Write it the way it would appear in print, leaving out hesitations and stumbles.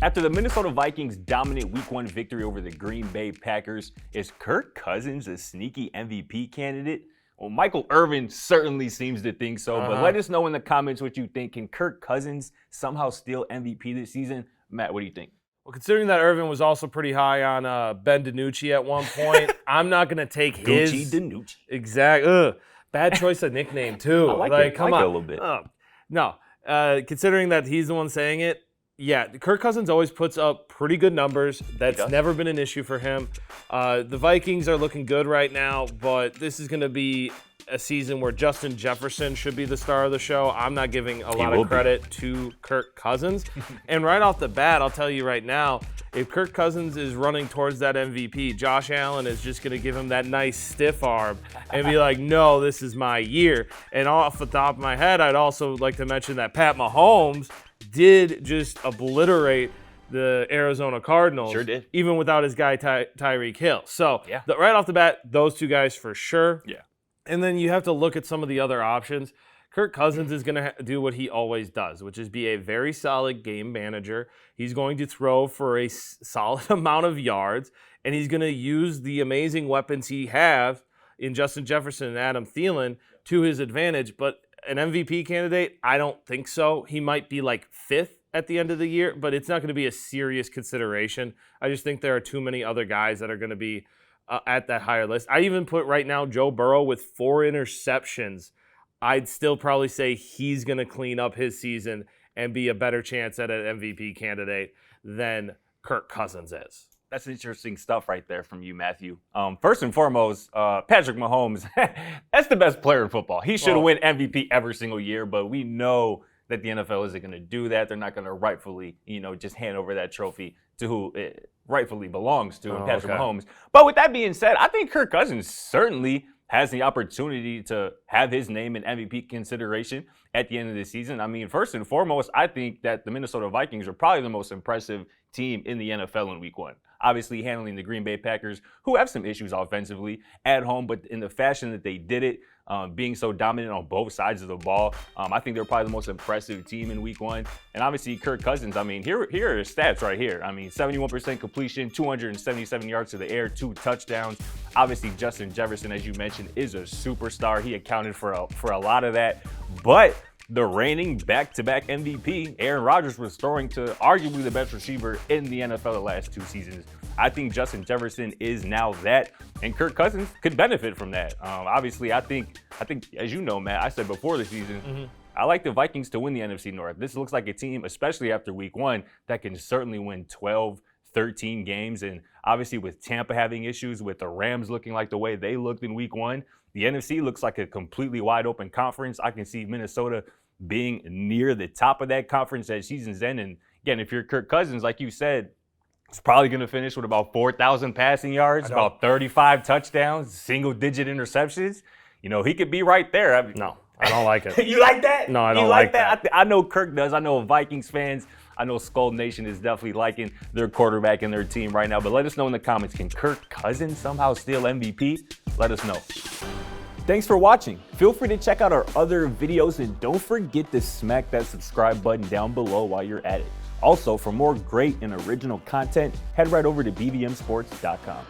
After the Minnesota Vikings' dominant Week 1 victory over the Green Bay Packers, is Kirk Cousins a sneaky MVP candidate? Well, Michael Irvin certainly seems to think so, but let us know in the comments what you think. Can Kirk Cousins somehow steal MVP this season? Matt, what do you think? Well, considering that Irvin was also pretty high on Ben DiNucci at one point, I'm not going to take his. Gucci DiNucci. Exactly. Bad choice of nickname, too. I like it. Come I like on. it a little bit. No. Considering that he's the one saying it, yeah, Kirk Cousins always puts up pretty good numbers. That's never been an issue for him. The Vikings are looking good right now, but this is going to be a season where Justin Jefferson should be the star of the show. I'm not giving a lot of credit to Kirk Cousins. And right off the bat, I'll tell you right now, if Kirk Cousins is running towards that MVP, Josh Allen is just going to give him that nice stiff arm and be like, no, this is my year. And off the top of my head, I'd also like to mention that Pat Mahomes did just obliterate the Arizona Cardinals. Sure did. Even without his guy Tyreek Hill. So right off the bat, those two guys for sure. Yeah. And then you have to look at some of the other options. Kirk Cousins is going to do what he always does, which is be a very solid game manager. He's going to throw for a solid amount of yards, and he's going to use the amazing weapons he has in Justin Jefferson and Adam Thielen to his advantage. But an MVP candidate, I don't think so. He might be like 5th at the end of the year, but it's not going to be a serious consideration. I just think there are too many other guys that are going to be at that higher list. I even put right now Joe Burrow with 4 interceptions. I'd still probably say he's going to clean up his season and be a better chance at an MVP candidate than Kirk Cousins is. That's interesting stuff right there from you, Matthew. First and foremost, Patrick Mahomes, that's the best player in football. He should win MVP every single year, but we know that the NFL isn't going to do that. They're not going to rightfully, just hand over that trophy to who it rightfully belongs to, Patrick Mahomes. But with that being said, I think Kirk Cousins certainly has the opportunity to have his name in MVP consideration at the end of the season. I mean, first and foremost, I think that the Minnesota Vikings are probably the most impressive team in the NFL in Week 1. Obviously handling the Green Bay Packers, who have some issues offensively at home, but in the fashion that they did it, being so dominant on both sides of the ball, I think they're probably the most impressive team in Week 1. And obviously, Kirk Cousins, I mean, here are his stats right here. I mean, 71% completion, 277 yards to the air, 2 touchdowns. Obviously, Justin Jefferson, as you mentioned, is a superstar. He accounted for a lot of that. But the reigning back-to-back MVP, Aaron Rodgers, was throwing to arguably the best receiver in the NFL the last 2 seasons. I think Justin Jefferson is now that, and Kirk Cousins could benefit from that. Obviously, I think, as you know, Matt, I said before the season, I like the Vikings to win the NFC North. This looks like a team, especially after Week 1, that can certainly win 12, 13 games. And obviously, with Tampa having issues, with the Rams looking like the way they looked in Week 1, the NFC looks like a completely wide open conference. I can see Minnesota being near the top of that conference at season's end. And again, if you're Kirk Cousins, like you said, he's probably going to finish with about 4,000 passing yards, about 35 touchdowns, single-digit interceptions. He could be right there. No, I don't like it. You like that? No, I don't like that. I know Kirk does. I know Vikings fans. I know Skull Nation is definitely liking their quarterback and their team right now. But let us know in the comments, can Kirk Cousins somehow steal MVP? Let us know. Thanks for watching. Feel free to check out our other videos, and don't forget to smack that subscribe button down below while you're at it. Also, for more great and original content, head right over to bvmsports.com.